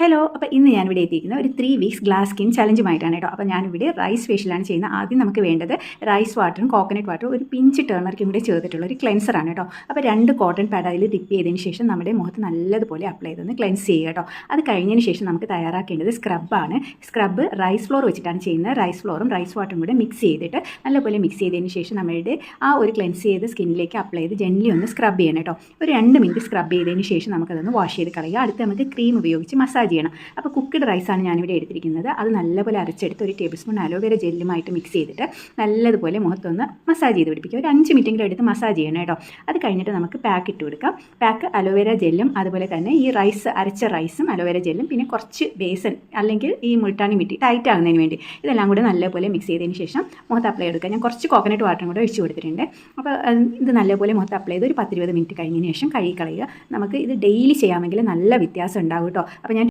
Hello. അപ്പോൾ ഇന്ന് ഞാനിവിടെ എത്തിയിരിക്കുന്ന ഒരു 3 വീക്സ് ഗ്ലാസ് സ്കിൻ ചലഞ്ചുമായിട്ടാണ് കേട്ടോ. അപ്പോൾ ഞാനിവിടെ റൈസ് ഫേഷ്യലാണ് ചെയ്യുന്നത്. ആദ്യം നമുക്ക് വേണ്ടത് റൈസ് വാട്ടറും കോക്കനട്ട് വാട്ടറും ഒരു പിഞ്ച് ടേണർക്കും കൂടെ ചേർത്തിട്ടുള്ള ഒരു ക്ലെൻസറാണ് കേട്ടോ. അപ്പോൾ 2 കോട്ടൺ പാഡ് അതിൽ ഡിപ്പ് ചെയ്തതിന് ശേഷം നമ്മുടെ മുഖത്ത് നല്ലതുപോലെ അപ്ലൈ ചെയ്തൊന്ന് ക്ലെൻസ് ചെയ്യുക കേട്ടോ. അത് കഴിഞ്ഞതിന് ശേഷം നമുക്ക് തയ്യാറാക്കേണ്ടത് സ്ക്രബ്ബാണ്. സ്ക്രബ്ബ് റൈസ് ഫ്ലോർ വെച്ചിട്ടാണ് ചെയ്യുന്നത്. റൈസ് ഫ്ലോറും റൈസ് വാട്ടറും കൂടെ മിക്സ് ചെയ്തിട്ട് നല്ലപോലെ മിക്സ് ചെയ്തതിന് ശേഷം നമ്മുടെ ആ ഒരു ക്ലെൻസ് ചെയ്ത് സ്കിന്നിലേക്ക് അപ്ലൈ ചെയ്ത് ജെന്റ്ലി ഒന്ന് സ്ക്രബ് ചെയ്യണം കേട്ടോ. ഒരു 2 മിനിറ്റ് സ്ക്രബ് ചെയ്തതിന് ശേഷം നമുക്കതൊന്ന് വാഷ് ചെയ്ത് കളയുക. അടുത്ത് നമുക്ക് ക്രീം ഉപയോഗിച്ച് മസാജ് ചെയ്യണം. അപ്പോൾ കുക്ക്ഡ് റൈസാണ് ഞാനിവിടെ എടുത്തിരിക്കുന്നത്. അത് നല്ലപോലെ അരച്ചെടുത്ത് ഒരു ടേബിൾ സ്പൂൺ അലോവേര ജെല്ലുമായിട്ട് മിക്സ് ചെയ്തിട്ട് നല്ലതുപോലെ മുഖത്തൊന്ന് മസാജ് ചെയ്ത് പിടിപ്പിക്കുക. ഒരു 5 മിനിറ്റെങ്കിലും എടുത്ത് മസാജ് ചെയ്യണം കേട്ടോ. അത് കഴിഞ്ഞിട്ട് നമുക്ക് പാക്ക് ഇട്ട് കൊടുക്കാം. പാക്ക് അലോവേര ജെല്ലും അതുപോലെ തന്നെ ഈ അരച്ച റൈസും അലോവേര ജെല്ലും പിന്നെ കുറച്ച് ബേസൻ അല്ലെങ്കിൽ ഈ മുൾട്ടാനി മിട്ടി ടൈറ്റ് ആകുന്നതിന് വേണ്ടി ഇതെല്ലാം കൂടെ നല്ലപോലെ മിക്സ് ചെയ്തതിന് ശേഷം മുഖത്ത് അപ്ലൈ കൊടുക്കുക. ഞാൻ കുറച്ച് കോക്കനട്ട് വാട്ടറും കൂടെ ഒഴിച്ച് കൊടുത്തിട്ടുണ്ട്. അപ്പോൾ ഇത് നല്ലപോലെ മുഖത്ത് അപ്ലൈ ചെയ്ത് ഒരു 10-20 മിനിറ്റ് കഴിഞ്ഞതിന് ശേഷം കഴുകി കളയുക. നമുക്ക് ഇത് ഡെയിലി ചെയ്യാമെങ്കിൽ നല്ല വ്യത്യാസം ഉണ്ടാവും കേട്ടോ. അപ്പോൾ ഞാൻ